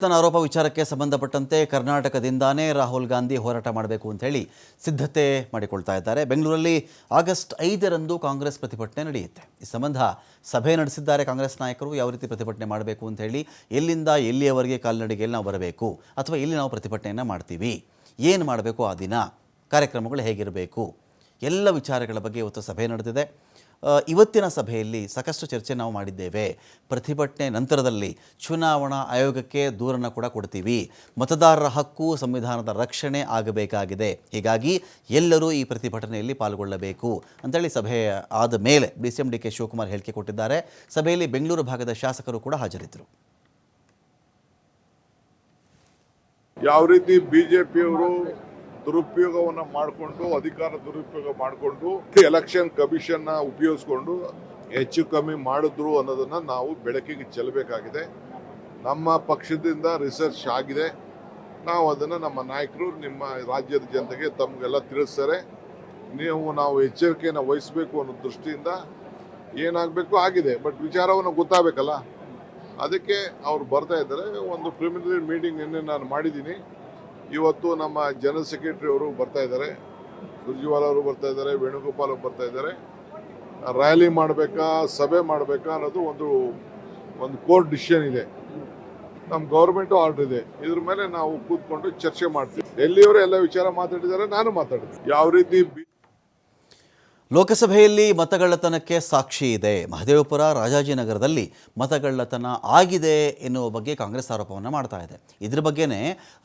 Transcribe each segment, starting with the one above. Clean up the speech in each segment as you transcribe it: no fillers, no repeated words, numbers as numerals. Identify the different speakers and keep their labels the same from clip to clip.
Speaker 1: ತನ್ನ ಆರೋಪ ವಿಚಾರಕ್ಕೆ ಸಂಬಂಧಪಟ್ಟಂತೆ ಕರ್ನಾಟಕದಿಂದಾನೇ ರಾಹುಲ್ ಗಾಂಧಿ ಹೋರಾಟ ಮಾಡಬೇಕು ಅಂತ ಹೇಳಿ ಸಿದ್ಧತೆ ಮಾಡಿಕೊಳ್ತಾ ಇದ್ದಾರೆ. ಬೆಂಗಳೂರಲ್ಲಿ ಆಗಸ್ಟ್ 5ರಂದು ಕಾಂಗ್ರೆಸ್ ಪ್ರತಿಭಟನೆ ನಡೆಯುತ್ತೆ. ಈ ಸಂಬಂಧ ಸಭೆ ನಡೆಸಿದ್ದಾರೆ ಕಾಂಗ್ರೆಸ್ ನಾಯಕರು. ಯಾವ ರೀತಿ ಪ್ರತಿಭಟನೆ ಮಾಡಬೇಕು ಅಂತ ಹೇಳಿ, ಎಲ್ಲಿಂದ ಎಲ್ಲಿಯವರೆಗೆ ಕಾಲ್ನಡಿಗೆಯಲ್ಲಿ ನಾವು ಬರಬೇಕು ಅಥವಾ ಎಲ್ಲಿ ನಾವು ಪ್ರತಿಭಟನೆಯನ್ನು ಮಾಡ್ತೀವಿ, ಏನು ಮಾಡಬೇಕು, ಆ ದಿನ ಕಾರ್ಯಕ್ರಮಗಳು ಹೇಗಿರಬೇಕು, ಎಲ್ಲ ವಿಚಾರಗಳ ಬಗ್ಗೆ ಇವತ್ತು ಸಭೆ ನಡೆದಿದೆ. ಇವತ್ತಿನ ಸಭೆಯಲ್ಲಿ ಸಾಕಷ್ಟು ಚರ್ಚೆ ನಾವು ಮಾಡಿದ್ದೇವೆ. ಪ್ರತಿಭಟನೆ ನಂತರದಲ್ಲಿ ಚುನಾವಣಾ ಆಯೋಗಕ್ಕೆ ದೂರನ್ನು ಕೂಡ ಕೊಡ್ತೀವಿ. ಮತದಾರರ ಹಕ್ಕು ಸಂವಿಧಾನದ ರಕ್ಷಣೆ ಆಗಬೇಕಾಗಿದೆ. ಹೀಗಾಗಿ ಎಲ್ಲರೂ ಈ ಪ್ರತಿಭಟನೆಯಲ್ಲಿ ಪಾಲ್ಗೊಳ್ಳಬೇಕು ಅಂತೇಳಿ ಸಭೆ ಆದ ಮೇಲೆ DCM DK ಶಿವಕುಮಾರ್ ಹೇಳಿಕೆ ಕೊಟ್ಟಿದ್ದಾರೆ. ಸಭೆಯಲ್ಲಿ ಬೆಂಗಳೂರು ಭಾಗದ ಶಾಸಕರು ಕೂಡ ಹಾಜರಿದ್ದರು.
Speaker 2: ಯಾವ ರೀತಿ ಬಿಜೆಪಿಯವರು ದುರುಪಯೋಗವನ್ನು ಮಾಡಿಕೊಂಡು, ಅಧಿಕಾರ ದುರುಪಯೋಗ ಮಾಡಿಕೊಂಡು ಎಲೆಕ್ಷನ್ ಕಮಿಷನ್ ಉಪಯೋಗಿಸ್ಕೊಂಡು ಹೆಚ್ಚು ಕಮ್ಮಿ ಮಾಡಿದ್ರು ಅನ್ನೋದನ್ನ ನಾವು ಬೆಳಕಿಗೆ ಚೆಲ್ಲಬೇಕಾಗಿದೆ. ನಮ್ಮ ಪಕ್ಷದಿಂದ ರಿಸರ್ಚ್ ಆಗಿದೆ. ನಾವು ಅದನ್ನು ನಮ್ಮ ನಾಯಕರು ನಿಮ್ಮ ರಾಜ್ಯದ ಜನತೆಗೆ ತಮಗೆಲ್ಲ ತಿಳಿಸ್ತಾರೆ. ನಾವು ಎಚ್ಚರಿಕೆಯನ್ನು ವಹಿಸಬೇಕು ಅನ್ನೋ ದೃಷ್ಟಿಯಿಂದ ಏನಾಗಬೇಕು ಆಗಿದೆ. ಬಟ್ ವಿಚಾರವನ್ನು ಗೊತ್ತಾಗಬೇಕಲ್ಲ, ಅದಕ್ಕೆ ಅವ್ರು ಬರ್ತಾ ಇದ್ದಾರೆ. ಒಂದು ಪ್ರಿಲಿಮಿನರಿ ಮೀಟಿಂಗ್ ನಿನ್ನೆ ನಾನು ಮಾಡಿದ್ದೀನಿ. ಇವತ್ತು ನಮ್ಮ ಜನರಲ್ ಸೆಕ್ರೆಟರಿ ಅವರು ಬರ್ತಾ ಇದ್ದಾರೆ, ಸುರ್ಜಿವಾಲ ಅವರು ಬರ್ತಾ ಇದ್ದಾರೆ, ವೇಣುಗೋಪಾಲ್ ಅವರು ಬರ್ತಾ ಇದ್ದಾರೆ. ರ್ಯಾಲಿ ಮಾಡಬೇಕಾ ಸಭೆ ಮಾಡಬೇಕಾ ಅನ್ನೋದು ಒಂದು ಕೋರ್ಟ್ ಡಿಸಿಷನ್ ಇದೆ. ನಮ್ಮ ಗೌರ್ಮೆಂಟ್ ಆರ್ಡರ್ ಇದೆ. ಇದ್ರ ಮೇಲೆ ನಾವು ಕೂತ್ಕೊಂಡು ಚರ್ಚೆ ಮಾಡ್ತೀವಿ. ಎಲ್ಲಿಯವರು ಎಲ್ಲ ವಿಚಾರ ಮಾತಾಡಿದ್ದಾರೆ, ನಾನು ಮಾತಾಡಿದ್ದೆ. ಯಾವ ರೀತಿ
Speaker 1: ಲೋಕಸಭೆಯಲ್ಲಿ ಮತಗಳ್ಳತನಕ್ಕೆ ಸಾಕ್ಷಿ ಇದೆ. ಮಹದೇವಪುರ, ರಾಜಾಜಿನಗರದಲ್ಲಿ ಮತಗಳ್ಳತನ ಆಗಿದೆ ಎನ್ನುವ ಬಗ್ಗೆ ಕಾಂಗ್ರೆಸ್ ಆರೋಪವನ್ನು ಮಾಡ್ತಾ ಇದೆ. ಇದ್ರ ಬಗ್ಗೆನೇ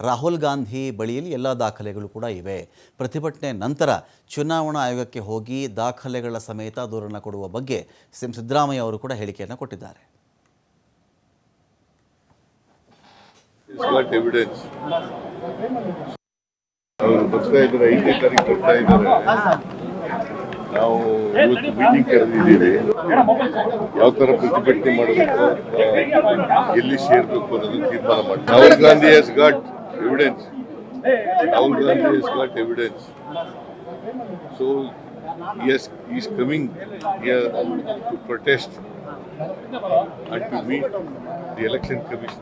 Speaker 1: ರಾಹುಲ್ ಗಾಂಧಿ ಬಳಿಯಲ್ಲಿ ಎಲ್ಲ ದಾಖಲೆಗಳು ಕೂಡ ಇವೆ. ಪ್ರತಿಭಟನೆ ನಂತರ ಚುನಾವಣಾ ಆಯೋಗಕ್ಕೆ ಹೋಗಿ ದಾಖಲೆಗಳ ಸಮೇತ ದೂರನ್ನು ಕೊಡುವ ಬಗ್ಗೆ CM ಸಿದ್ದರಾಮಯ್ಯ ಅವರು ಕೂಡ ಹೇಳಿಕೆಯನ್ನು ಕೊಟ್ಟಿದ್ದಾರೆ.
Speaker 3: ನಾವು ಇವತ್ತು ಮೀಟಿಂಗ್ ಕರೆದಿದ್ದೀವಿ. ಯಾವ ತರ ಪ್ರತಿಭಟನೆ ಮಾಡಬೇಕು, ಎಲ್ಲಿ ಸೇರ್ಬೇಕು ಅನ್ನೋದು ತೀರ್ಮಾನ ಮಾಡಿ. Rahul Gandhi has got evidence. Rahul Gandhi has got evidence. So he is coming here to protest and to meet the election commission.